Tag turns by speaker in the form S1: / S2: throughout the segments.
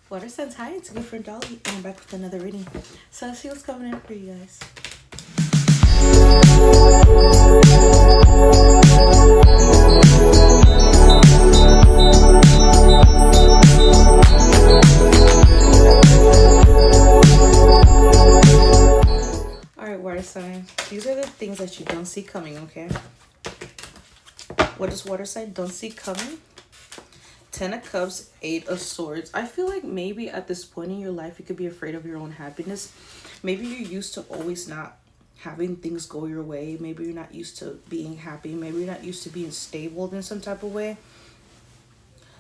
S1: Water signs, hi, it's good friend Dolly, and I'm back with another reading. So let's see what's coming in for you guys. Alright, water sign. These are the things that you don't see coming, okay? What does water sign don't see coming? 10 of Cups, 8 of Swords. I feel like maybe at this point in your life, you could be afraid of your own happiness. Maybe you're used to always not having things go your way. Maybe you're not used to being happy. Maybe you're not used to being stable in some type of way.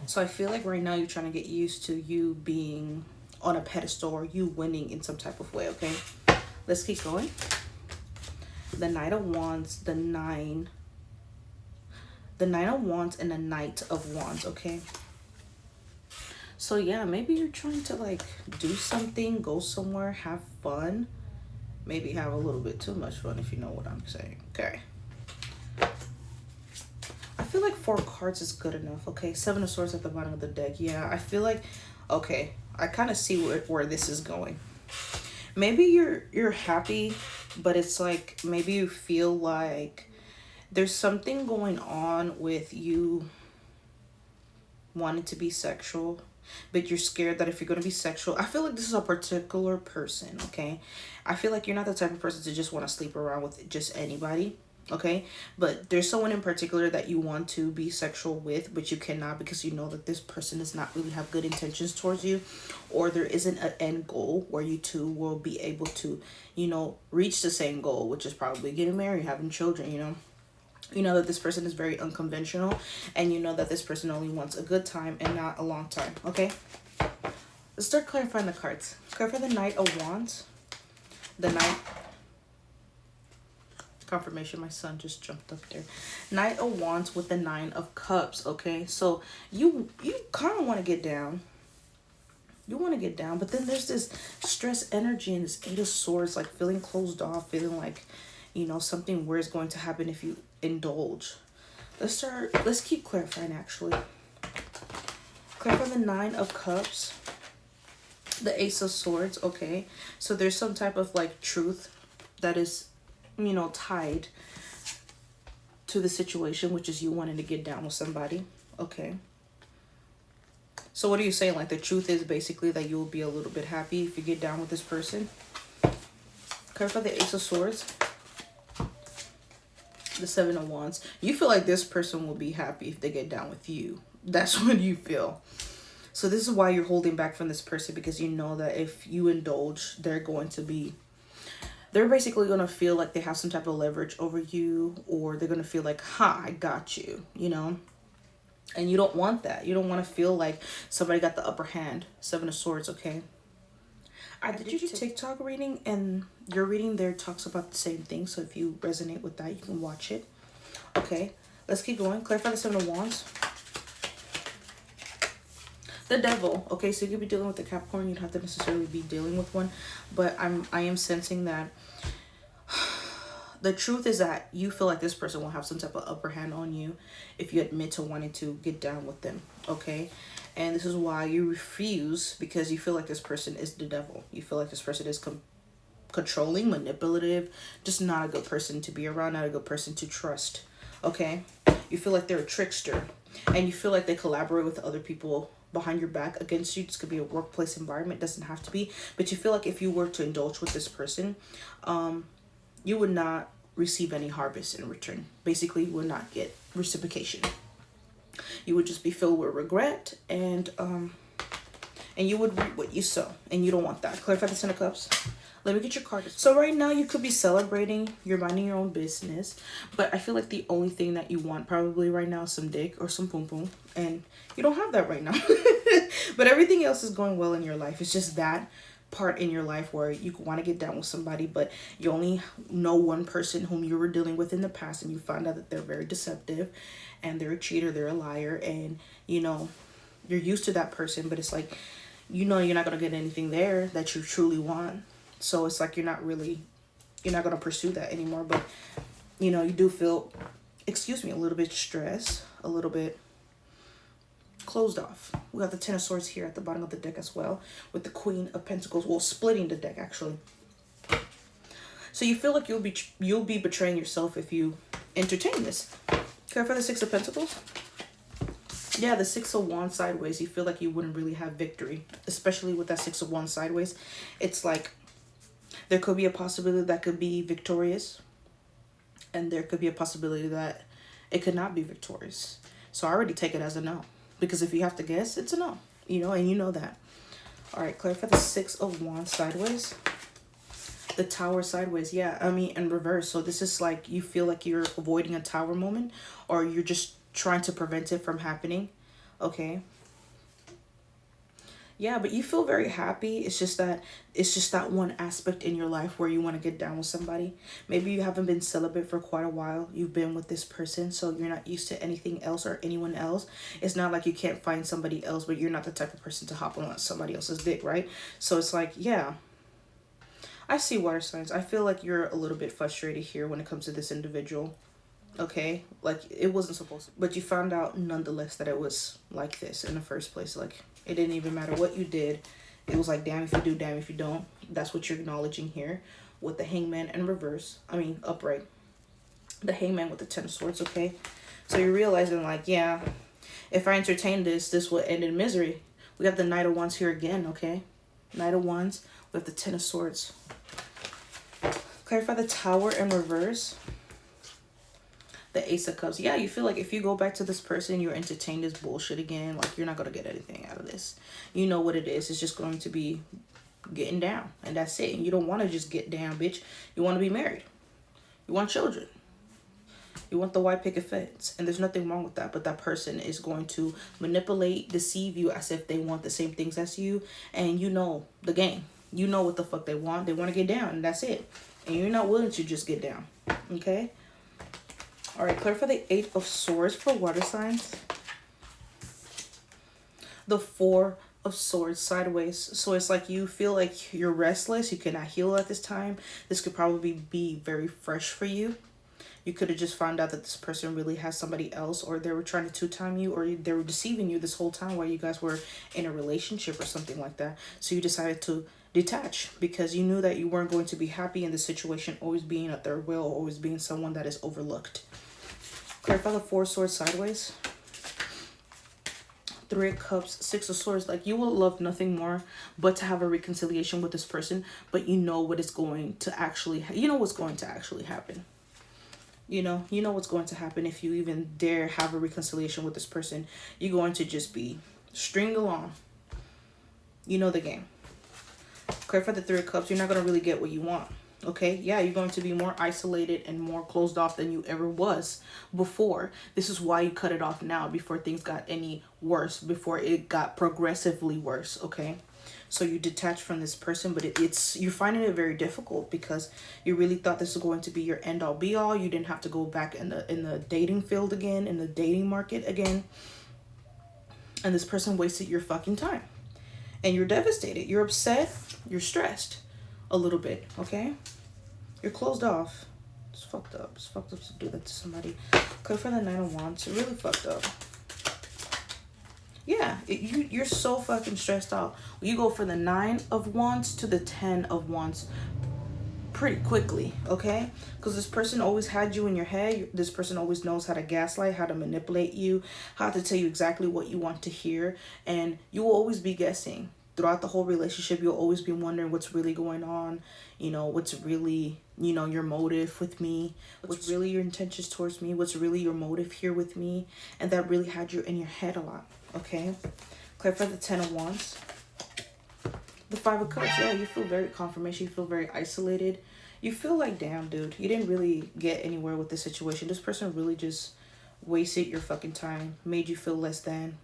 S1: So I feel like right now you're trying to get used to you being on a pedestal or you winning in some type of way, okay? Let's keep going. The Knight of Wands, the Nine of Wands, and the Knight of Wands, okay? So yeah, maybe you're trying to like do something, go somewhere, have fun. Maybe have a little bit too much fun, if you know what I'm saying. Okay. I feel like 4 cards is good enough, okay? 7 of Swords at the bottom of the deck. Yeah, I feel like, okay, I kind of see where this is going. Maybe you're happy, but it's like maybe you feel like there's something going on with you wanting to be sexual, but you're scared that if you're going to be sexual, I feel like this is a particular person, okay? I feel like you're not the type of person to just want to sleep around with just anybody, okay? But there's someone in particular that you want to be sexual with, but you cannot because you know that this person does not really have good intentions towards you, or there isn't an end goal where you two will be able to, you know, reach the same goal, which is probably getting married, having children, you know? You know that this person is very unconventional, and you know that this person only wants a good time and not a long time, okay? Let's start clarifying the cards. Clarify the Knight of Wands. The Knight... Confirmation, my son just jumped up there. Knight of Wands with the 9 of Cups, okay? So you kind of want to get down. You want to get down, but then there's this stress energy and this 8 of Swords, like feeling closed off, feeling like, you know, something weird is going to happen if you indulge. Let's keep clarifying actually. Clarify the 9 of Cups, the Ace of Swords, okay? So there's some type of like truth that is, you know, tied to the situation, which is you wanting to get down with somebody, okay? So what are you saying? Like the truth is basically that you'll be a little bit happy if you get down with this person. Clarify the Ace of Swords, the 7 of Wands. You feel like this person will be happy if they get down with you. That's what you feel. So this is why you're holding back from this person, because you know that if you indulge, they're basically going to feel like they have some type of leverage over you, or they're going to feel like, ha, I got you, you know? And you don't want that. You don't want to feel like somebody got the upper hand. 7 of Swords, okay? I did your TikTok reading, and your reading there talks about the same thing. So if you resonate with that, you can watch it. Okay, let's keep going. Clarify the 7 of Wands. The Devil. Okay, so you could be dealing with a Capricorn. You don't have to necessarily be dealing with one. But I am sensing that the truth is that you feel like this person will have some type of upper hand on you if you admit to wanting to get down with them, okay? And this is why you refuse, because you feel like this person is the devil. You feel like this person is controlling, manipulative, just not a good person to be around, not a good person to trust, okay? You feel like they're a trickster, and you feel like they collaborate with other people behind your back against you. This could be a workplace environment, doesn't have to be, but you feel like if you were to indulge with this person, you would not receive any harvest in return. Basically, you would not get reciprocation. You would just be filled with regret, and you would reap what you sow, and you don't want that. Clarify the 10 of Cups. Let me get your card. So right now you could be celebrating, you're minding your own business, but I feel like the only thing that you want probably right now is some dick or some pum pum, and you don't have that right now. But everything else is going well in your life. It's just that part in your life where you want to get down with somebody, but you only know one person whom you were dealing with in the past, and you find out that they're very deceptive and they're a cheater, they're a liar, and you know you're used to that person, but it's like, you know, you're not going to get anything there that you truly want. So it's like you're not going to pursue that anymore. But you know, you do feel, excuse me, a little bit stressed, a little bit closed off. We got the Ten of Swords here at the bottom of the deck as well, with the Queen of Pentacles. Well, splitting the deck actually. So you feel like you'll be betraying yourself if you entertain this. Okay, for the Six of Pentacles. Yeah, the Six of Wands sideways. You feel like you wouldn't really have victory, especially with that Six of Wands sideways. It's like there could be a possibility that could be victorious, and there could be a possibility that it could not be victorious. So I already take it as a no, because if you have to guess, it's a no, you know, and you know that. All right, clarify the Six of Wands sideways. The Tower sideways, yeah, I mean, in reverse. So this is like you feel like you're avoiding a Tower moment, or you're just trying to prevent it from happening. Okay. Yeah, but you feel very happy. It's just that one aspect in your life where you want to get down with somebody. Maybe you haven't been celibate for quite a while. You've been with this person, so you're not used to anything else or anyone else. It's not like you can't find somebody else, but you're not the type of person to hop on somebody else's dick, right? So it's like, yeah. I see water signs. I feel like you're a little bit frustrated here when it comes to this individual. Okay, like it wasn't supposed to, but you found out nonetheless that it was like this in the first place. Like it didn't even matter what you did. It was like, damn if you do, damn if you don't. That's what you're acknowledging here with the Hangman in reverse. I mean, upright. The Hangman with the Ten of Swords, okay? So you're realizing like, yeah, if I entertain this, this will end in misery. We got the Knight of Wands here again, okay? Knight of Wands with the Ten of Swords. Clarify the Tower in reverse. The Ace of Cups. Yeah, you feel like if you go back to this person, you're entertained this bullshit again. Like, you're not going to get anything out of this. You know what it is. It's just going to be getting down. And that's it. And you don't want to just get down, bitch. You want to be married. You want children. You want the white picket fence. And there's nothing wrong with that. But that person is going to manipulate, deceive you as if they want the same things as you. And you know the game. You know what the fuck they want. They want to get down. And that's it. And you're not willing to just get down. Okay? All right, clear for the Eight of Swords for water signs. The Four of Swords sideways. So it's like you feel like you're restless. You cannot heal at this time. This could probably be very fresh for you. You could have just found out that this person really has somebody else, or they were trying to two-time you, or they were deceiving you this whole time while you guys were in a relationship or something like that. So you decided to detach because you knew that you weren't going to be happy in the situation, always being at their will, always being someone that is overlooked. Clarify the Four of Swords sideways. Three of Cups, Six of Swords. Like, you will love nothing more but to have a reconciliation with this person, but you know what is going to actually, you know what's going to actually happen. You know what's going to happen if you even dare have a reconciliation with this person. You're going to just be stringed along. You know the game. Clarify the Three of Cups. You're not going to really get what you want. Okay, yeah, you're going to be more isolated and more closed off than you ever was before. This is why you cut it off now, before things got any worse, before it got progressively worse, okay? So you detach from this person, but you're finding it very difficult because you really thought this was going to be your end all be all. You didn't have to go back in the dating field again, in the dating market again. And this person wasted your fucking time. And you're devastated. You're upset. You're stressed. A little bit, okay? You're closed off. It's fucked up. It's fucked up to do that to somebody. Clear for the Nine of Wands. It's really fucked up. Yeah, you're so fucking stressed out. You go for the Nine of Wands to the 10 of Wands pretty quickly, okay? Because this person always had you in your head. This person always knows how to gaslight, how to manipulate you, how to tell you exactly what you want to hear. And you will always be guessing. Throughout the whole relationship, you'll always be wondering what's really going on, you know, what's really, you know, your motive with me, what's really your intentions towards me, what's really your motive here with me. And that really had you in your head a lot, okay? Clarify the 10 of Wands. The Five of Cups, yeah, you feel very confirmation, you feel very isolated. You feel like, damn, dude, you didn't really get anywhere with this situation. This person really just wasted your fucking time, made you feel less than,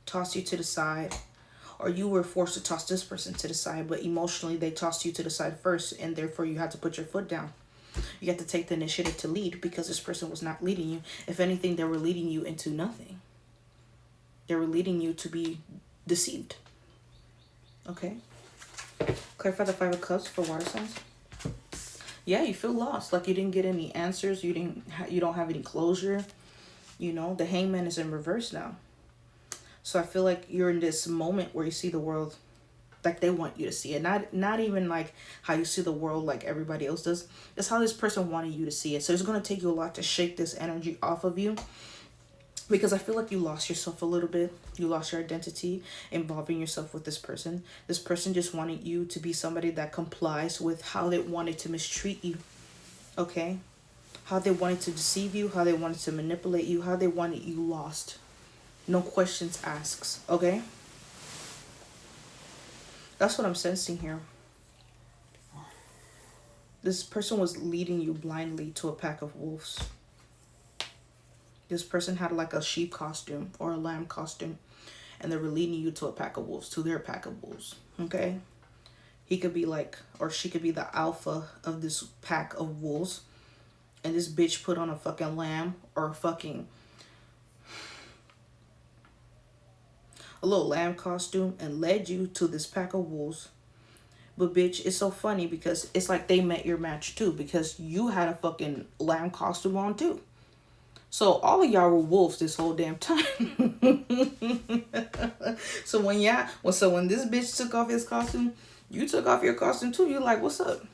S1: tossed you to the side. Or you were forced to toss this person to the side, but emotionally they tossed you to the side first, and therefore you had to put your foot down. You had to take the initiative to lead because this person was not leading you. If anything, they were leading you into nothing. They were leading you to be deceived. Okay? Clarify the Five of Cups for water signs. Yeah, you feel lost. Like you didn't get any answers. You don't have any closure. You know, the Hangman is in reverse now. So I feel like you're in this moment where you see the world like they want you to see it. Not even like how you see the world like everybody else does. It's how this person wanted you to see it. So it's going to take you a lot to shake this energy off of you, because I feel like you lost yourself a little bit. You lost your identity involving yourself with this person. This person just wanted you to be somebody that complies with how they wanted to mistreat you. Okay? How they wanted to deceive you, how they wanted to manipulate you, how they wanted you lost. No questions asked. Okay? That's what I'm sensing here. This person was leading you blindly to a pack of wolves. This person had like a sheep costume or a lamb costume, and they were leading you to a pack of wolves, to their pack of wolves. Okay? He could be like, or she could be the alpha of this pack of wolves, and this bitch put on a fucking lamb or a little lamb costume and led you to this pack of wolves. But bitch, it's so funny because it's like they met your match too, because you had a fucking lamb costume on too. So all of y'all were wolves this whole damn time. So when this bitch took off his costume, you took off your costume too. You're like, what's up?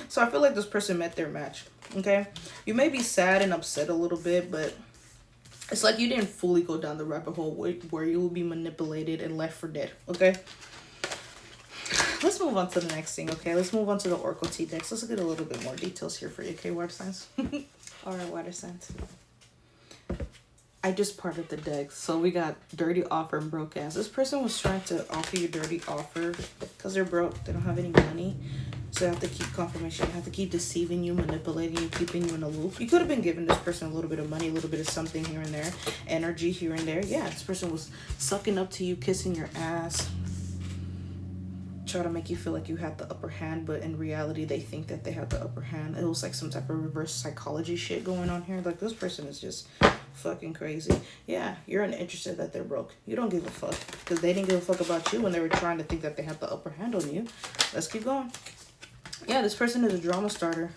S1: So I feel like this person met their match. Okay? You may be sad and upset a little bit, but it's like you didn't fully go down the rabbit hole where you will be manipulated and left for dead. Okay? Let's move on to the next thing, okay? Let's move on to the Oracle Tea decks. Let's get a little bit more details here for you, okay, water signs? All right, water signs. I just parted the decks. So we got dirty offer and broke ass. This person was trying to offer you dirty offer because they're broke. They don't have any money. So they have to keep confirmation. They have to keep deceiving you, manipulating you, keeping you in a loop. You could have been giving this person a little bit of money, a little bit of something here and there, energy here and there. Yeah, this person was sucking up to you, kissing your ass, try to make you feel like you had the upper hand, but in reality they think that they have the upper hand. It was like some type of reverse psychology shit going on here. Like, this person is just fucking crazy. Yeah, you're uninterested that they're broke. You don't give a fuck because they didn't give a fuck about you when they were trying to think that they had the upper hand on you. Let's keep going. Yeah, this person is a drama starter.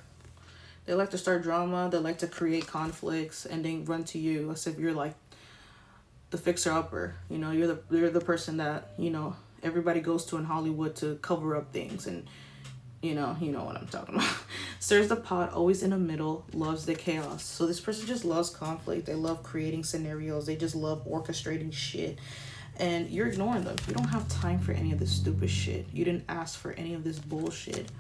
S1: They like to start drama. They like to create conflicts and then run to you as if you're like the fixer-upper. You know, you're the person that, you know, everybody goes to in Hollywood to cover up things, and you know what I'm talking about. Stirs the pot, always in the middle, loves the chaos. So this person just loves conflict. They love creating scenarios. They just love orchestrating shit. And you're ignoring them. You don't have time for any of this stupid shit. You didn't ask for any of this bullshit.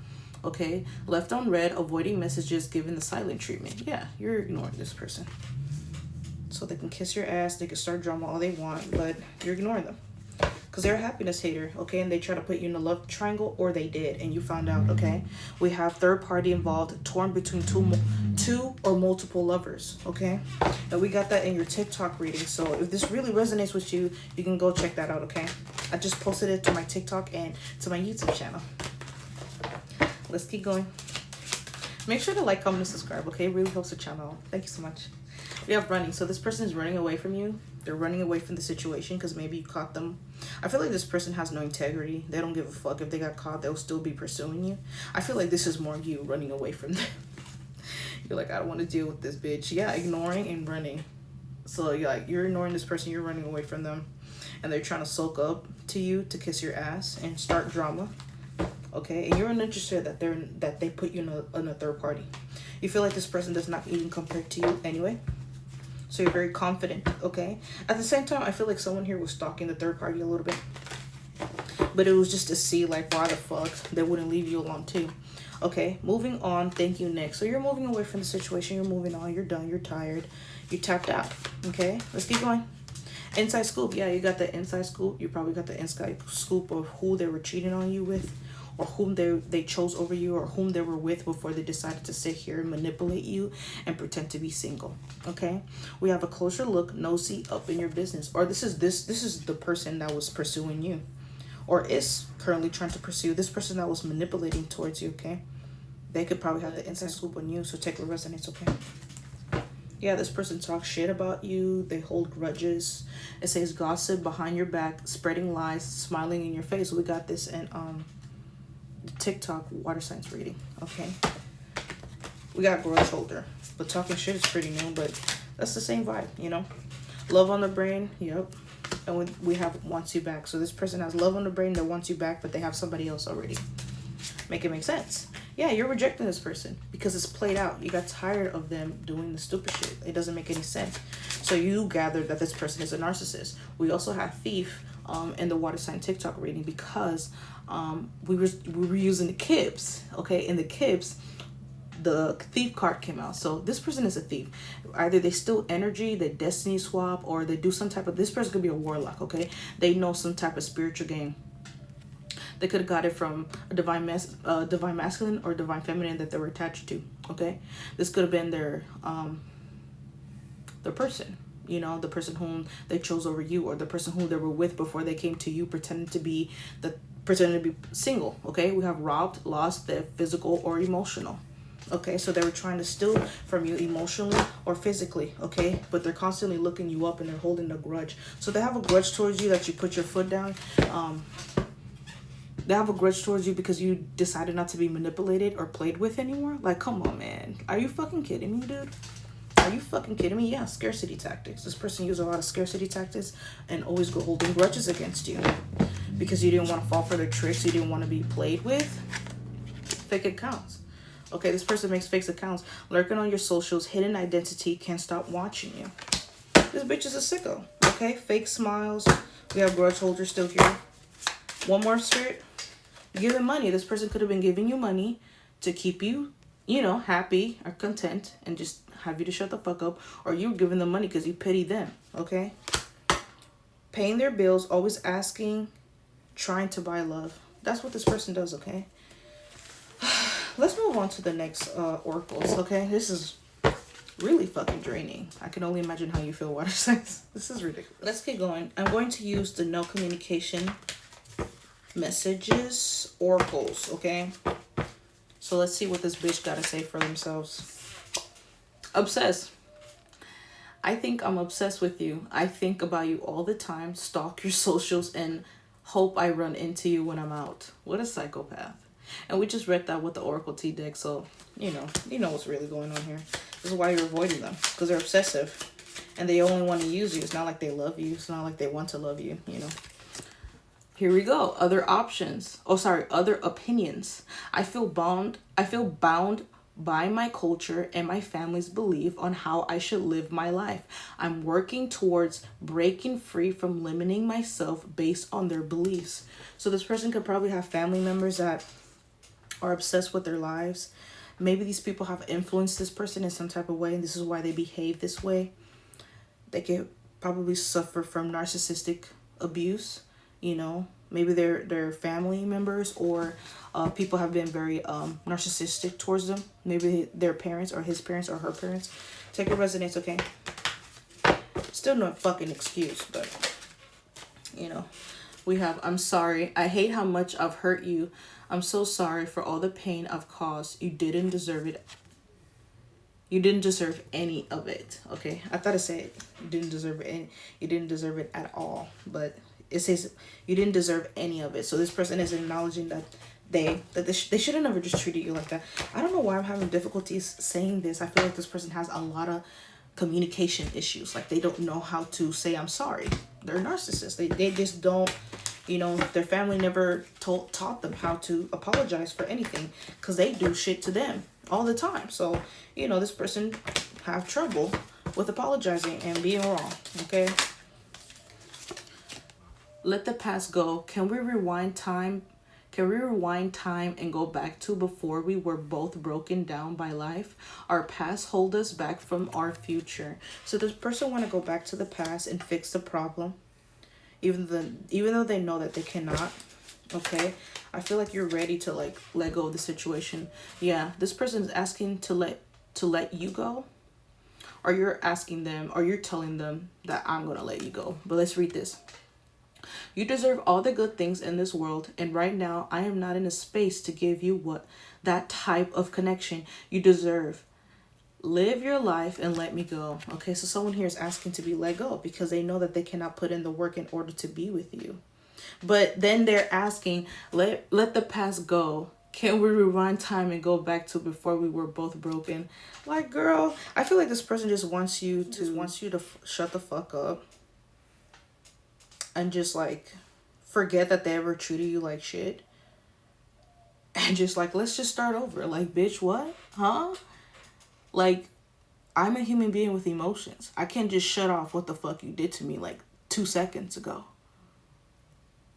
S1: Okay? Left on red, avoiding messages, giving the silent treatment. Yeah, you're ignoring this person. So they can kiss your ass, they can start drama all they want, but you're ignoring them. Because they're a happiness hater, okay? And they try to put you in a love triangle, or they did, and you found out, okay? We have third party involved, torn between two or multiple lovers, okay? And we got that in your TikTok reading. So if this really resonates with you, you can go check that out, okay? I just posted it to my TikTok and to my YouTube channel. Let's keep going. Make sure to like, comment, and subscribe, okay? It really helps the channel. Thank you so much. We have running. So this person is running away from you. They're running away from the situation because maybe you caught them. I feel like this person has no integrity. They don't give a fuck. If they got caught, they'll still be pursuing you. I feel like this is more you running away from them. You're like, I don't want to deal with this bitch. Yeah, ignoring and running. So you're ignoring this person. You're running away from them. And they're trying to soak up to you to kiss your ass and start drama. Okay? And you're uninterested that they put you in a third party. You feel like this person does not even compare to you anyway. So you're very confident, okay? At the same time, I feel like someone here was stalking the third party a little bit. But it was just to see, like, why the fuck they wouldn't leave you alone, too. Okay, moving on. Thank you, next. So you're moving away from the situation. You're moving on. You're done. You're tired. You tapped out, okay? Let's keep going. Inside scoop. Yeah, you got the inside scoop. You probably got the inside scoop of who they were cheating on you with, or whom they chose over you, or whom they were with before they decided to sit here and manipulate you and pretend to be single. Okay, we have a closer look, nosy up in your business, or this is the person that was pursuing you, or is currently trying to pursue this person that was manipulating towards you. Okay, they could probably have the inside scoop on you, so take what resonates. Okay. Yeah, this person talks shit about you. They hold grudges. It says gossip behind your back, spreading lies, smiling in your face. We got this in TikTok water signs reading. Okay, we got grudge holder, but talking shit is pretty new. But That's the same vibe, you know. Love on the brain, yep. And we have wants you back. So this person has love on the brain that wants you back, but they have somebody else already. Make it make sense. Yeah, you're rejecting this person because it's played out. You got tired of them doing the stupid shit. It doesn't make any sense. So you gathered that this person is a narcissist. We also have thief in the water sign TikTok reading because we were using the Kibs. Okay, in the Kibs, the thief card came out. So this person is a thief. Either they steal energy, they destiny swap, or they do some type of, this person could be a warlock, okay? They know some type of spiritual game. They could have got it from a divine masculine or divine feminine that they were attached to, okay? This could have been their person, you know, the person whom they chose over you, or the person who they were with before they came to you, pretending to be single, okay? We have robbed, lost, theft, physical, or emotional. Okay, so they were trying to steal from you emotionally or physically, okay? But they're constantly looking you up and they're holding a grudge. So they have a grudge towards you that you put your foot down. They have a grudge towards you because you decided not to be manipulated or played with anymore. Like, come on, man. Are you fucking kidding me, dude? Are you fucking kidding me? Yeah, scarcity tactics. This person used a lot of scarcity tactics and always go holding grudges against you because you didn't want to fall for their tricks. You didn't want to be played with. Fake accounts. Okay, this person makes fake accounts, lurking on your socials, hidden identity, can't stop watching you. This bitch is a sicko, okay? Fake smiles. We have grudge holders still here. One more, spirit. Give them money. This person could have been giving you money to keep you, you know, happy or content and just have you to shut the fuck up. Or you giving them money because you pity them, okay? Paying their bills, always asking, trying to buy love. That's what this person does, okay? Let's move on to the next oracles, okay? This is really fucking draining. I can only imagine how you feel, water signs. This is ridiculous. Let's keep going. I'm going to use the no communication messages oracles, okay? So let's see what this bitch got to say for themselves. Obsessed. I think I'm obsessed with you. I think about you all the time, stalk your socials, and hope I run into you when I'm out. What a psychopath. And we just read that with the Oracle T deck, so you know what's really going on here. This is why you're avoiding them, because they're obsessive and they only want to use you. It's not like they love you. It's not like they want to love you, you know. Here we go. Other options. Oh, sorry, other opinions. I feel bound by my culture and my family's belief on how I should live my life. I'm working towards breaking free from limiting myself based on their beliefs. So this person could probably have family members that are obsessed with their lives. Maybe these people have influenced this person in some type of way, and this is why they behave this way. They could probably suffer from narcissistic abuse, you know. Maybe their family members or people have been very narcissistic towards them. Maybe their parents or his parents or her parents. Take your resonance, okay? Still no fucking excuse, but you know. We have, I'm sorry. I hate how much I've hurt you. I'm so sorry for all the pain I've caused. You didn't deserve it. You didn't deserve any of it. Okay, I thought it said you didn't deserve it. You didn't deserve it at all, but it says you didn't deserve any of it. So this person is acknowledging that they should have never just treated you like that. I don't know why I'm having difficulties saying this. I feel like this person has a lot of communication issues. Like they don't know how to say I'm sorry. They're narcissists. They just don't. You know, their family never taught them how to apologize for anything because they do shit to them all the time. So, you know, this person have trouble with apologizing and being wrong, okay? Let the past go. Can we rewind time? Can we rewind time and go back to before we were both broken down by life? Our past hold us back from our future. So this person want to go back to the past and fix the problem. Even though they know that they cannot, okay? I feel like you're ready to like let go of the situation. Yeah, this person is asking to let you go, or you're asking them, or you're telling them that I'm gonna let you go. But let's read this. You deserve all the good things in this world, and right now I am not in a space to give you that type of connection you deserve. Live your life and let me go. Okay, so someone here is asking to be let go because they know that they cannot put in the work in order to be with you. But then they're asking, let the past go Can we rewind time and go back to before we were both broken? Like, girl, I feel like this person just wants you to shut the fuck up and just like forget that they ever treated you like shit. And just like, let's just start over. Like, bitch, what? Huh? Like, I'm a human being with emotions. I can't just shut off what the fuck you did to me like 2 seconds ago.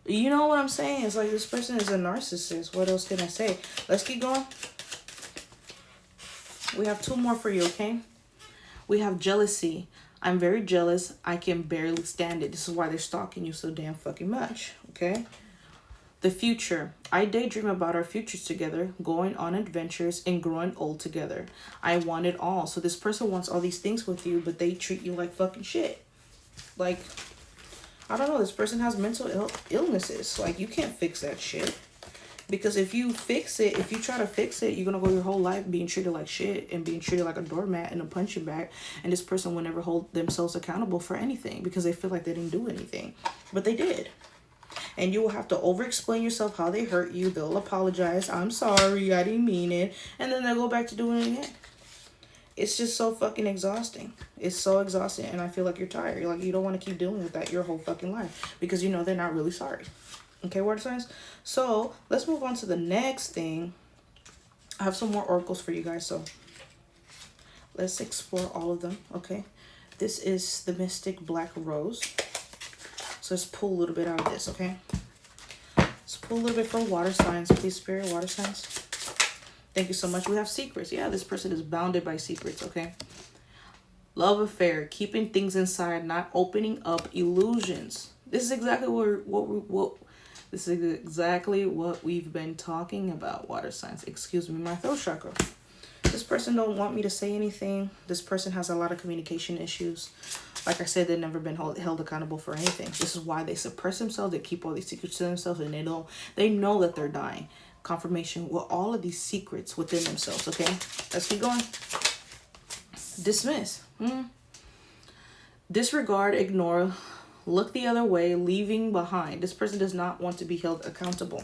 S1: You know what I'm saying? It's like, this person is a narcissist. What else can I say? Let's keep going. We have 2 more for you, okay? We have jealousy. I'm very jealous. I can barely stand it. This is why they're stalking you so damn fucking much, okay? The future. I daydream about our futures together, going on adventures and growing old together. I want it all. So this person wants all these things with you, but they treat you like fucking shit. Like, I don't know, this person has mental illnesses. Like, you can't fix that shit. Because if you fix it, if you try to fix it, you're going to go your whole life being treated like shit and being treated like a doormat and a punching bag. And this person will never hold themselves accountable for anything because they feel like they didn't do anything. But they did. And you will have to over-explain yourself how they hurt you. They'll apologize. I'm sorry, I didn't mean it. And then they'll go back to doing it again. It's just so fucking exhausting. It's so exhausting. And I feel like you're tired. You're like, you don't want to keep dealing with that your whole fucking life. Because you know they're not really sorry. Okay, water signs? So, let's move on to the next thing. I have some more oracles for you guys. So, let's explore all of them. Okay. This is the Mystic Black Rose. So, let's pull a little bit out of this. Okay. Let's pull a little bit for water signs. Please, Spirit, water signs. Thank you so much. We have secrets. Yeah, this person is bounded by secrets, okay? Love affair, keeping things inside, not opening up illusions. This is exactly what we've been talking about, water signs. Excuse me, my throat chakra. This person don't want me to say anything. This person has a lot of communication issues. Like I said, they've never been held accountable for anything. This is why they suppress themselves. They keep all these secrets to themselves, and they know that they're dying. Confirmation with all of these secrets within themselves, okay? Let's keep going. Dismiss. Disregard, ignore, look the other way, leaving behind. This person does not want to be held accountable.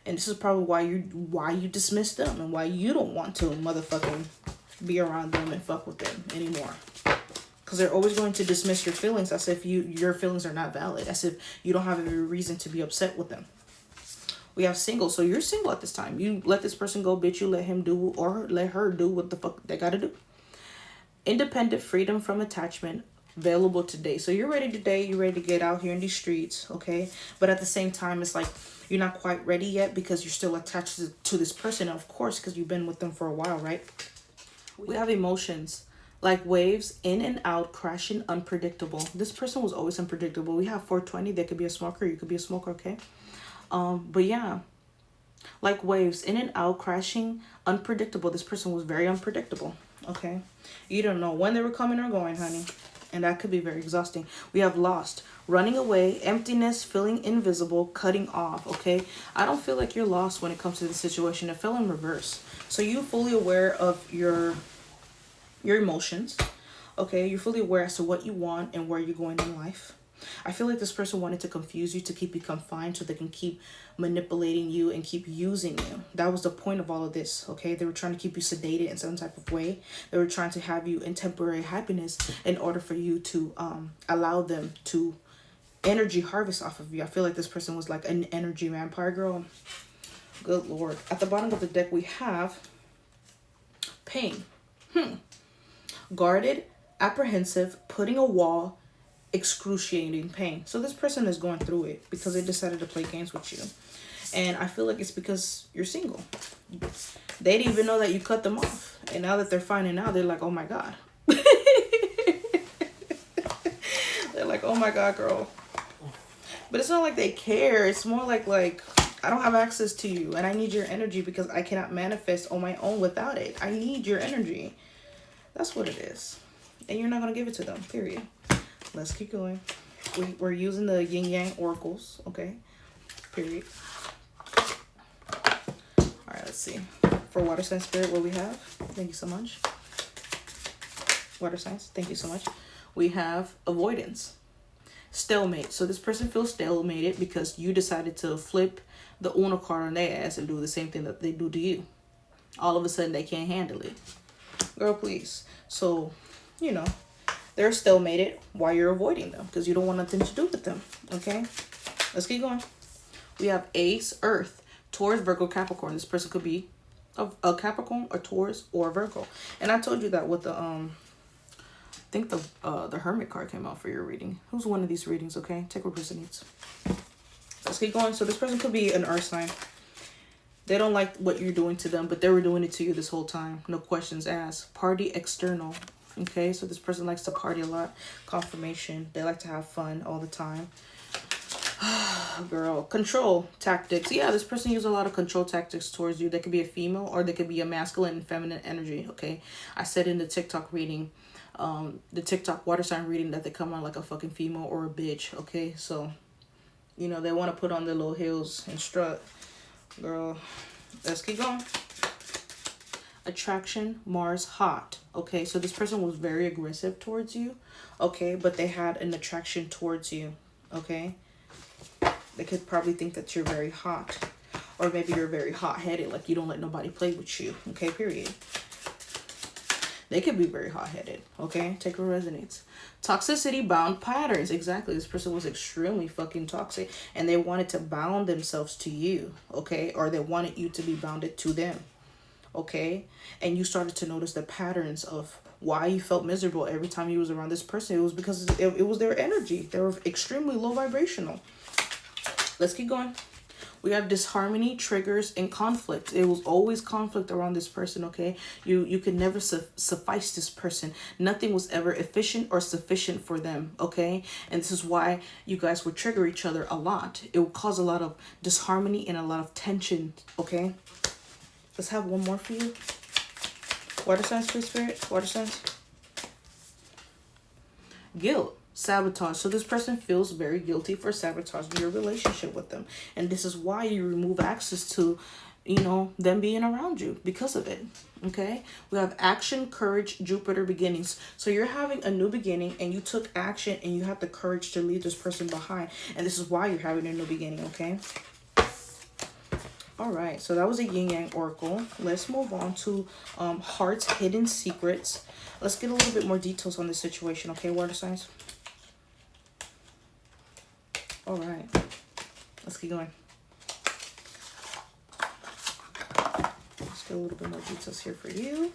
S1: And this is probably why you dismiss them and why you don't want to motherfucking be around them and fuck with them anymore. Because they're always going to dismiss your feelings as if your feelings are not valid, as if you don't have every reason to be upset with them. We have single. So you're single at this time. You let this person go, bitch. You let him do or let her do what the fuck they gotta do. Independent, freedom from attachment, available today. So you're ready today. You're ready to get out here in these streets, okay? But at the same time, it's like you're not quite ready yet because you're still attached to this person. Of course, because you've been with them for a while, right? We have emotions. Like waves, in and out, crashing, unpredictable. This person was always unpredictable. We have 420. They could be a smoker. You could be a smoker, okay? But yeah, like waves, in and out, crashing, unpredictable. This person was very unpredictable, okay? You don't know when they were coming or going, honey. And that could be very exhausting. We have lost, running away, emptiness, feeling invisible, cutting off, okay? I don't feel like you're lost when it comes to the situation. It fell in reverse. So you're fully aware of your emotions, okay? You're fully aware as to what you want and where you're going in life. I feel like this person wanted to confuse you to keep you confined so they can keep manipulating you and keep using you. That was the point of all of this, okay? They were trying to keep you sedated in some type of way. They were trying to have you in temporary happiness in order for you to allow them to energy harvest off of you. I feel like this person was like an energy vampire, girl. Good Lord. At the bottom of the deck, we have pain. Guarded, apprehensive, putting a wall, excruciating pain. So this person is going through it because they decided to play games with you. And I feel like it's because you're single. They didn't even know that you cut them off. And now that they're finding out, they're like, oh my God. They're like, oh my God, girl. But it's not like they care. It's more like I don't have access to you and I need your energy because I cannot manifest on my own without it. I need your energy. That's what it is. And you're not going to give it to them, period. Let's keep going. We're using the yin yang oracles, okay? Period. All right, let's see. For water sign spirit, what we have? Thank you so much. Water signs, thank you so much. We have avoidance. Stalemate. So this person feels stalemated because you decided to flip the Uno card on their ass and do the same thing that they do to you. All of a sudden, they can't handle it. Girl, please. So, you know, they're stalemated while you're avoiding them because you don't want nothing to do with them. Okay? Let's keep going. We have Ace, Earth, Taurus, Virgo, Capricorn. This person could be a Capricorn, a Taurus, or Virgo. And I told you that with the I think the Hermit card came out for your reading. Who's one of these readings? Okay, take what person needs. Let's keep going. So this person could be an Earth sign. They don't like what you're doing to them, but they were doing it to you this whole time. No questions asked. Party external. Okay, so this person likes to party a lot. Confirmation. They like to have fun all the time. Girl, control tactics. Yeah, this person uses a lot of control tactics towards you. They could be a female or they could be a masculine and feminine energy. Okay, I said in the TikTok reading, the TikTok water sign reading, that they come on like a fucking female or a bitch. Okay, so you know they want to put on their little heels and strut. Girl, let's keep going. Attraction, Mars, hot. Okay, so this person was very aggressive towards you. Okay, but they had an attraction towards you. Okay, they could probably think that you're very hot, or maybe you're very hot-headed, like you don't let nobody play with you. Okay, period. They could be very hot-headed. Okay, take what resonates. Toxicity, bound patterns. Exactly, this person was extremely fucking toxic and they wanted to bound themselves to you. Okay, or they wanted you to be bounded to them. Okay, and you started to notice the patterns of why you felt miserable every time you was around this person. It was because it was their energy. They were extremely low vibrational. Let's keep going. We have disharmony, triggers, and conflict. It was always conflict around this person, okay? You could never suffice this person. Nothing was ever efficient or sufficient for them, okay? And this is why you guys would trigger each other a lot. It would cause a lot of disharmony and a lot of tension, okay? Let's have one more for you. Water signs, please, Spirit. Water signs. Guilt. Sabotage. So this person feels very guilty for sabotaging your relationship with them. And this is why you remove access to, you know, them being around you because of it. Okay. We have action, courage, Jupiter, beginnings. So you're having a new beginning and you took action and you have the courage to leave this person behind. And this is why you're having a new beginning. Okay. All right. So that was a yin yang oracle. Let's move on to hearts, hidden secrets. Let's get a little bit more details on this situation. Okay. Water signs. All right, let's keep going. Let's get a little bit more details here for you.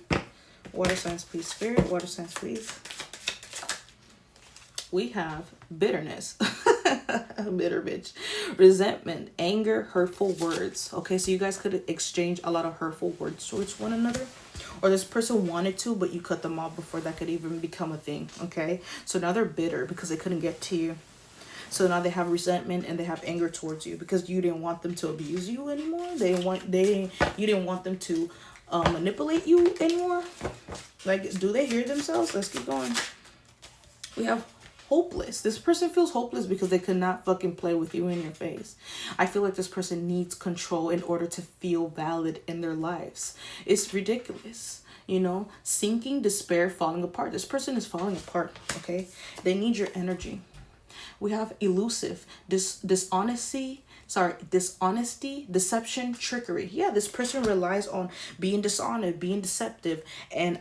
S1: Water signs, please, Spirit. Water signs, please. We have bitterness. Bitter bitch. Resentment, anger, hurtful words. Okay, so you guys could exchange a lot of hurtful words towards one another. Or this person wanted to, but you cut them off before that could even become a thing. Okay, so now they're bitter because they couldn't get to you. So now they have resentment and they have anger towards you because you didn't want them to abuse you anymore. You didn't want them to manipulate you anymore. Like, do they hear themselves? Let's keep going. We have hopeless. This person feels hopeless because they could not fucking play with you in your face. I feel like this person needs control in order to feel valid in their lives. It's ridiculous. You know, sinking, despair, falling apart. This person is falling apart, okay? They need your energy. We have elusive, dishonesty, deception, trickery. Yeah, this person relies on being dishonest, being deceptive, and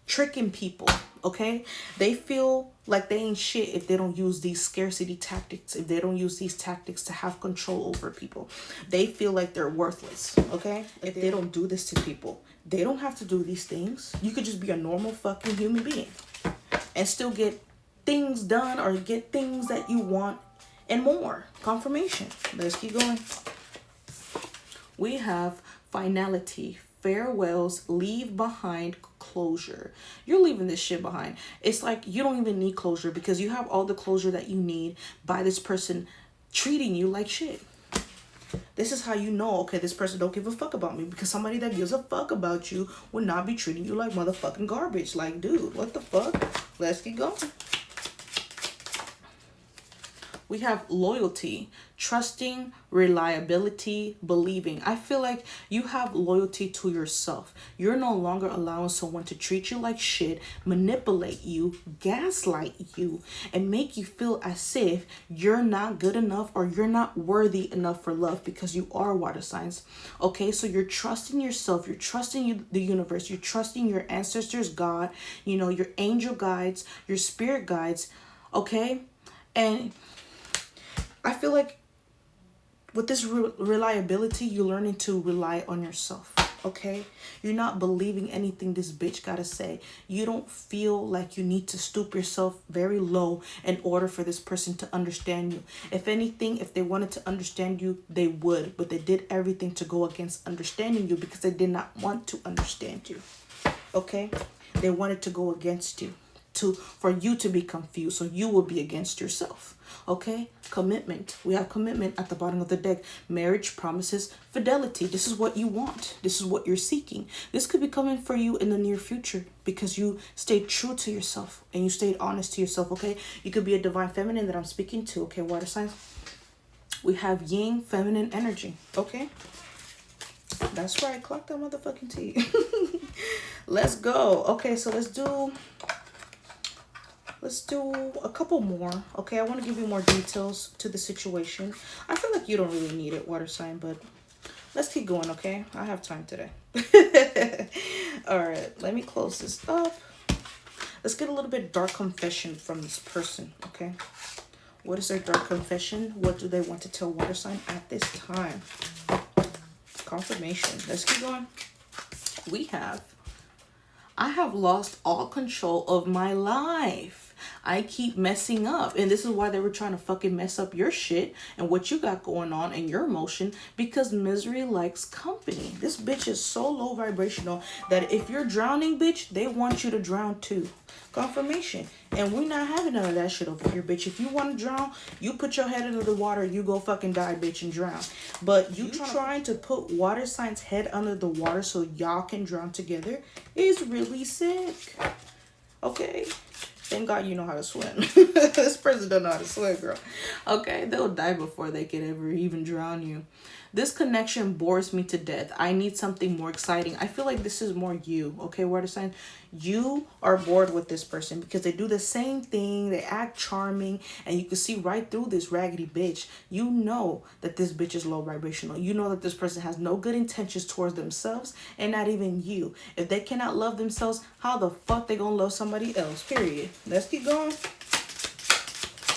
S1: tricking people, okay? They feel like they ain't shit if they don't use these scarcity tactics, if they don't use these tactics to have control over people. They feel like they're worthless, okay? If they don't do this to people, they don't have to do these things. You could just be a normal fucking human being and still get things done or get things that you want and more. Confirmation. Let's keep going. We have finality, farewells, leave behind, closure. You're leaving this shit behind. It's like you don't even need closure because you have all the closure that you need by this person treating you like shit. This is how you know, okay, this person don't give a fuck about me, because somebody that gives a fuck about you would not be treating you like motherfucking garbage. Like, dude, what the fuck? Let's keep going. We have loyalty, trusting, reliability, believing. I feel like you have loyalty to yourself. You're no longer allowing someone to treat you like shit, manipulate you, gaslight you, and make you feel as if you're not good enough or you're not worthy enough for love, because you are water signs. Okay, so you're trusting yourself, you're trusting the universe, you're trusting your ancestors, God, you know, your angel guides, your spirit guides. Okay, and I feel like with this reliability, you're learning to rely on yourself. Okay, you're not believing anything this bitch gotta say. You don't feel like you need to stoop yourself very low in order for this person to understand you. If anything, if they wanted to understand you, they would, but they did everything to go against understanding you because they did not want to understand you. Okay, they wanted to go against you, for you to be confused, so you will be against yourself. Okay, commitment. We have commitment at the bottom of the deck. Marriage, promises, fidelity. This is what you want. This is what you're seeking. This could be coming for you in the near future because you stayed true to yourself and you stayed honest to yourself. Okay, you could be a divine feminine that I'm speaking to. Okay, water signs. We have yin, feminine energy. Okay, that's right. Clock that motherfucking T. Let's go. Okay, so let's do a couple more. Okay, I want to give you more details to the situation. I feel like you don't really need it, water sign, but let's keep going. Okay, I have time today. All right, let me close this up. Let's get a little bit dark confession from this person. Okay, what is their dark confession? What do they want to tell water sign at this time? Confirmation. Let's keep going. I have lost all control of my life. I keep messing up. And this is why they were trying to fucking mess up your shit and what you got going on in your emotion, because misery likes company. This bitch is so low vibrational that if you're drowning, bitch, they want you to drown too. Confirmation. And we're not having none of that shit over here, bitch. If you want to drown, you put your head under the water, you go fucking die, bitch, and drown. But you trying to put water sign's head under the water so y'all can drown together is really sick. Okay, thank God you know how to swim. This person don't know how to swim, girl. Okay, they'll die before they can ever even drown you. This connection bores me to death. I need something more exciting. I feel like this is more you. Okay, water sign. You are bored with this person because they do the same thing. They act charming and you can see right through this raggedy bitch. You know that this bitch is low vibrational. You know that this person has no good intentions towards themselves and not even you. If they cannot love themselves, how the fuck they gonna love somebody else? Period. Let's keep going.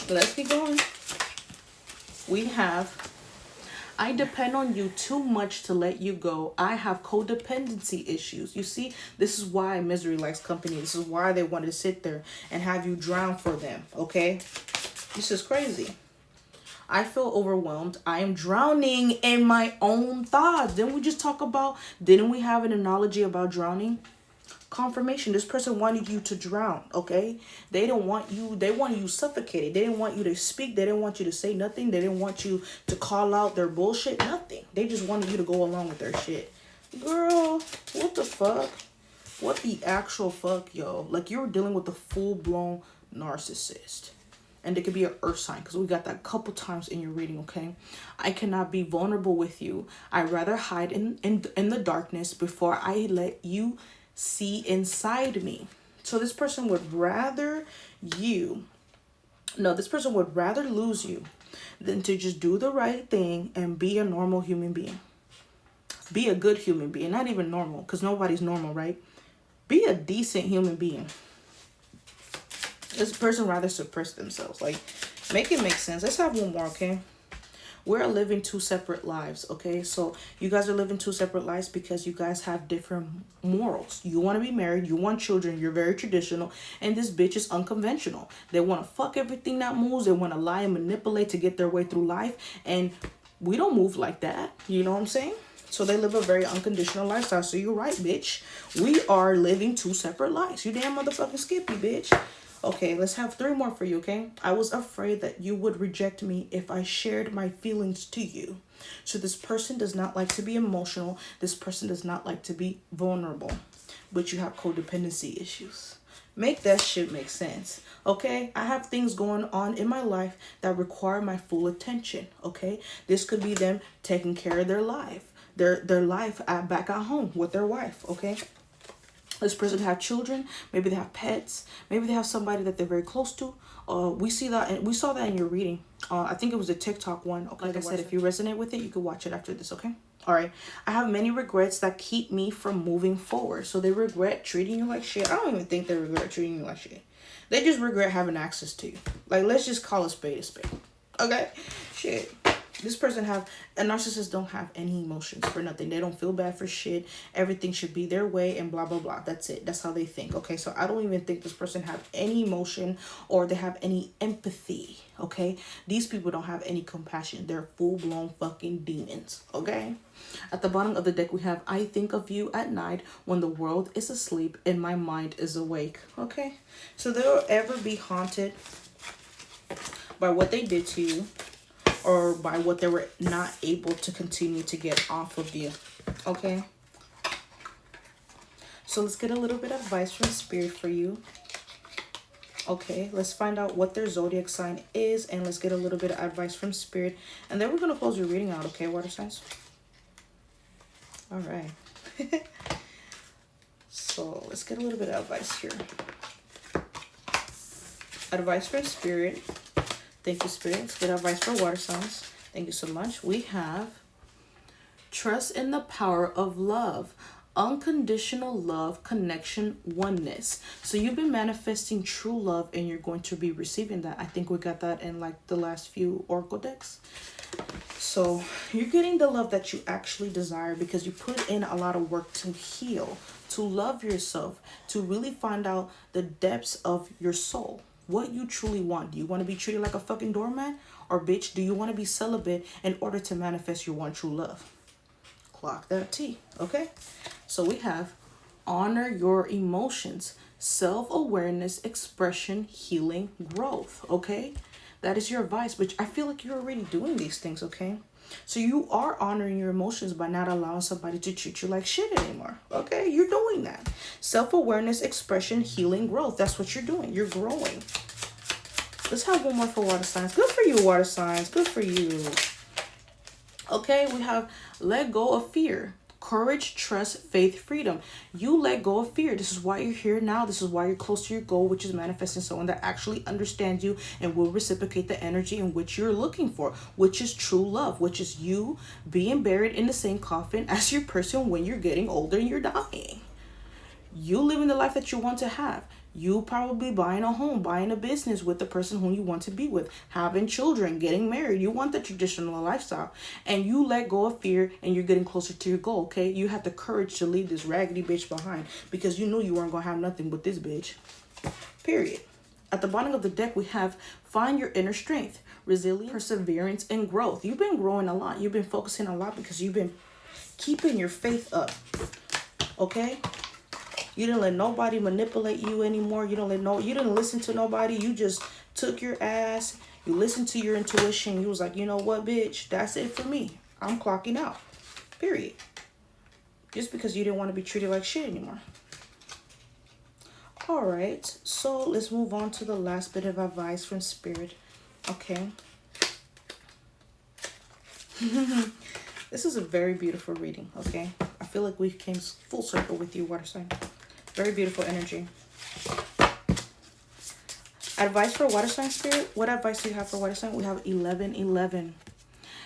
S1: Let's keep going. We have, I depend on you too much to let you go. I have codependency issues. You see, this is why misery likes company. This is why they want to sit there and have you drown for them. Okay, this is crazy. I feel overwhelmed. I am drowning in my own thoughts. Didn't we have an analogy about drowning? Confirmation. This person wanted you to drown. Okay, they don't want you. They wanted you suffocated. They didn't want you to speak. They didn't want you to say nothing. They didn't want you to call out their bullshit. Nothing. They just wanted you to go along with their shit. Girl, what the fuck? What the actual fuck, yo? Like, you were dealing with a full-blown narcissist. And it could be an earth sign, because we got that a couple times in your reading. Okay, I cannot be vulnerable with you. I'd rather hide in the darkness before I let you see inside me. So this person would rather this person would rather lose you than to just do the right thing and be a normal human being. Be a good human being, not even normal, because nobody's normal, right? Be a decent human being. This person rather suppress themselves. Like, make it make sense. Let's have one more, okay? We're living two separate lives, okay? So you guys are living two separate lives because you guys have different morals. You want to be married, you want children, you're very traditional, and this bitch is unconventional. They want to fuck everything that moves. They want to lie and manipulate to get their way through life, and we don't move like that. You know what I'm saying? So they live a very unconditional lifestyle. So you're right, bitch. We are living two separate lives. You damn motherfucking Skippy, bitch. Okay, let's have three more for you, okay? I was afraid that you would reject me if I shared my feelings to you. So this person does not like to be emotional. This person does not like to be vulnerable. But you have codependency issues. Make that shit make sense. Okay, I have things going on in my life that require my full attention. Okay, this could be them taking care of their life, their life back at home with their wife. Okay, this person have children, maybe they have pets, maybe they have somebody that they're very close to. We see that, and we saw that in your reading. I think it was a TikTok one. Okay, like I said, if you resonate with it, you can watch it after this. Okay. All right. I have many regrets that keep me from moving forward. So they regret treating you like shit. I don't even think they regret treating you like shit. They just regret having access to you. Like, let's just call a spade a spade. Okay? Shit. This person have, a narcissist don't have any emotions for nothing. They don't feel bad for shit. Everything should be their way and blah, blah, blah. That's it. That's how they think. Okay? So I don't even think this person have any emotion or they have any empathy. Okay? These people don't have any compassion. They're full-blown fucking demons. Okay? At the bottom of the deck, we have, I think of you at night when the world is asleep and my mind is awake. Okay? So they'll ever be haunted by what they did to you, or by what they were not able to continue to get off of you. Okay? So let's get a little bit of advice from Spirit for you. Okay, let's find out what their zodiac sign is, and let's get a little bit of advice from Spirit. And then we're going to close your reading out, okay, water signs? All right. So let's get a little bit of advice here. Advice from Spirit. Thank you, Spirit. Let's get advice for water signs. Thank you so much. We have trust in the power of love. Unconditional love, connection, oneness. So you've been manifesting true love and you're going to be receiving that. I think we got that in like the last few oracle decks. So you're getting the love that you actually desire because you put in a lot of work to heal, to love yourself, to really find out the depths of your soul. What you truly want. Do you want to be treated like a fucking doormat? Or bitch, do you want to be celibate in order to manifest your one true love? Clock that T. Okay? So we have honor your emotions, self-awareness, expression, healing, growth. Okay? That is your advice, but I feel like you're already doing these things, okay? So you are honoring your emotions by not allowing somebody to treat you like shit anymore. Okay? You're doing that. Self-awareness, expression, healing, growth. That's what you're doing. You're growing. Let's have one more for water signs. Good for you, water signs. Good for you. Okay, we have let go of fear. Courage, trust, faith, freedom. You let go of fear. This is why you're here now. This is why you're close to your goal, which is manifesting someone that actually understands you and will reciprocate the energy in which you're looking for, which is true love, which is you being buried in the same coffin as your person when you're getting older and you're dying. You living the life that you want to have. You probably buying a home, buying a business with the person whom you want to be with, having children, getting married. You want the traditional lifestyle. And you let go of fear and you're getting closer to your goal, okay? You have the courage to leave this raggedy bitch behind because you knew you weren't going to have nothing but this bitch. Period. At the bottom of the deck, we have find your inner strength, resilience, perseverance, and growth. You've been growing a lot. You've been focusing a lot because you've been keeping your faith up, okay? You didn't let nobody manipulate you anymore. You didn't listen to nobody. You just took your ass. You listened to your intuition. You was like, you know what, bitch? That's it for me. I'm clocking out. Period. Just because you didn't want to be treated like shit anymore. All right. So let's move on to the last bit of advice from Spirit. Okay. This is a very beautiful reading, okay? I feel like we came full circle with you, water sign. Very beautiful energy. Advice for water sign, Spirit. What advice do you have for water sign? We have 1111.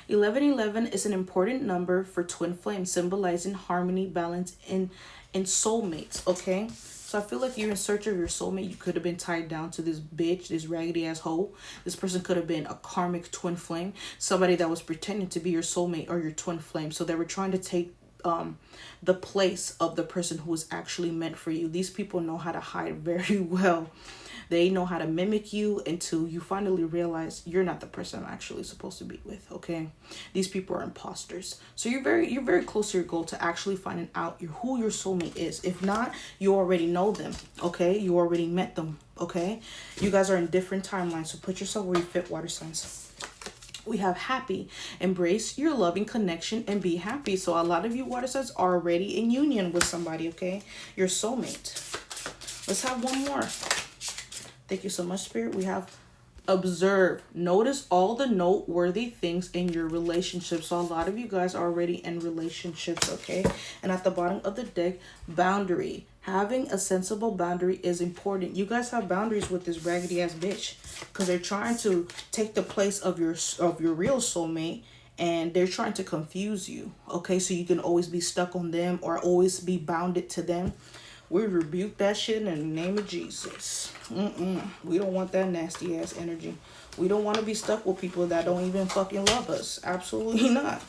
S1: 1111 is an important number for twin flames, symbolizing harmony, balance, and soulmates, okay? So I feel like you're in search of your soulmate. You could have been tied down to this bitch, this raggedy ass hoe. This person could have been a karmic twin flame, somebody that was pretending to be your soulmate or your twin flame. So they were trying to take the place of the person who was actually meant for you. These people know how to hide very well. They know how to mimic you until you finally realize you're not the person I'm actually supposed to be with, okay? These people are imposters. So you're very close to your goal to actually finding out who your soulmate is. If not, you already know them, okay? You already met them, okay? You guys are in different timelines, so put yourself where you fit, water signs. We have happy. Embrace your loving connection and be happy. So a lot of you water signs are already in union with somebody, okay? Your soulmate. Let's have one more. Thank you so much, Spirit. We have observe. Notice all the noteworthy things in your relationship. So a lot of you guys are already in relationships, okay? And at the bottom of the deck, boundary. Having a sensible boundary is important. You guys have boundaries with this raggedy ass bitch because they're trying to take the place of your real soulmate, and they're trying to confuse you, okay? So you can always be stuck on them or always be bounded to them. We rebuke that shit in the name of Jesus. We don't want that nasty ass energy. We don't want to be stuck with people that don't even fucking love us. Absolutely not.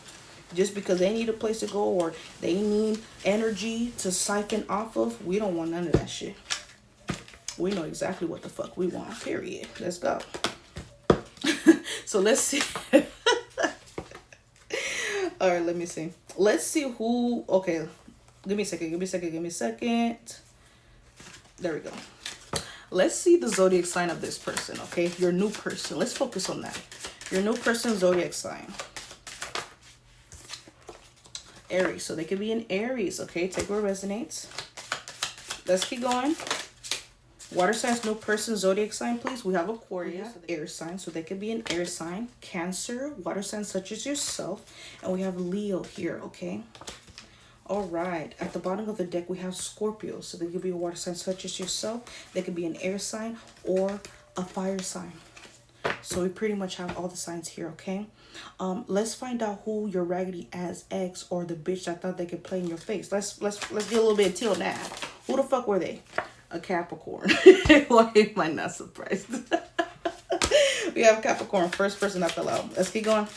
S1: Just because they need a place to go or they need energy to siphon off of, we don't want none of that shit. We know exactly what the fuck we want, period. Let's go. So let's see. All right, let me see. Let's see who, okay. Give me a second. There we go. Let's see the zodiac sign of this person, okay? Your new person. Let's focus on that. Your new person zodiac sign. Aries. So they could be in Aries, okay? Take what resonates. Let's keep going. Water signs, new person zodiac sign, please. We have Aquarius, air sign. So they could be an air sign. Cancer, water sign such as yourself. And we have Leo here, okay? All right, at the bottom of the deck, we have Scorpio. So they could be a water sign such as yourself. They could be an air sign or a fire sign. So we pretty much have all the signs here, okay? Let's find out who your raggedy ass ex or the bitch that thought they could play in your face. Let's get a little bit till now. Who the fuck were they? A Capricorn. Why am I not surprised? We have Capricorn, first person that fell out. Let's keep going.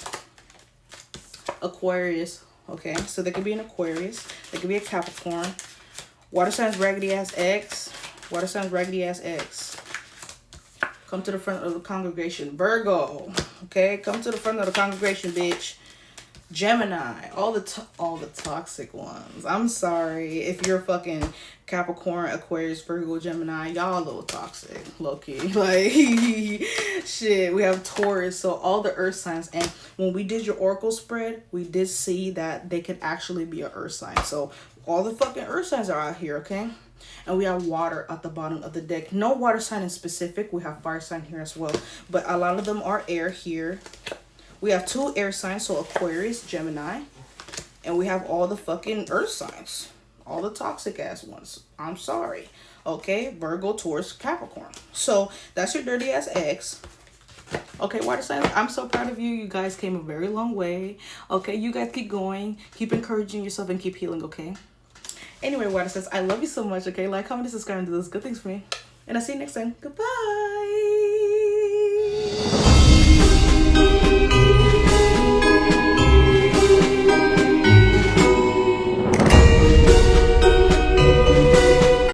S1: Aquarius. Okay, so they could be an Aquarius. They could be a Capricorn. Water signs, raggedy ass ex. Water signs, raggedy ass ex. Come to the front of the congregation. Virgo. Okay, come to the front of the congregation, bitch. Gemini. All the toxic ones. I'm sorry if you're fucking Capricorn, Aquarius, Virgo, Gemini. Y'all a little toxic, low-key. Like, shit. We have Taurus. So all the earth signs. And when we did your oracle spread, we did see that they could actually be an earth sign. So all the fucking earth signs are out here, okay? And we have water at the bottom of the deck. No water sign in specific. We have fire sign here as well. But a lot of them are air here. We have 2 air signs, so Aquarius, Gemini. And we have all the fucking earth signs. All the toxic ass ones. I'm sorry. Okay, Virgo, Taurus, Capricorn. So that's your dirty ass ex. Okay, water signs, I'm so proud of you. You guys came a very long way. Okay, you guys keep going. Keep encouraging yourself and keep healing, okay? Anyway, water signs, I love you so much, okay? Like, comment, and subscribe, and do those good things for me. And I'll see you next time. Goodbye.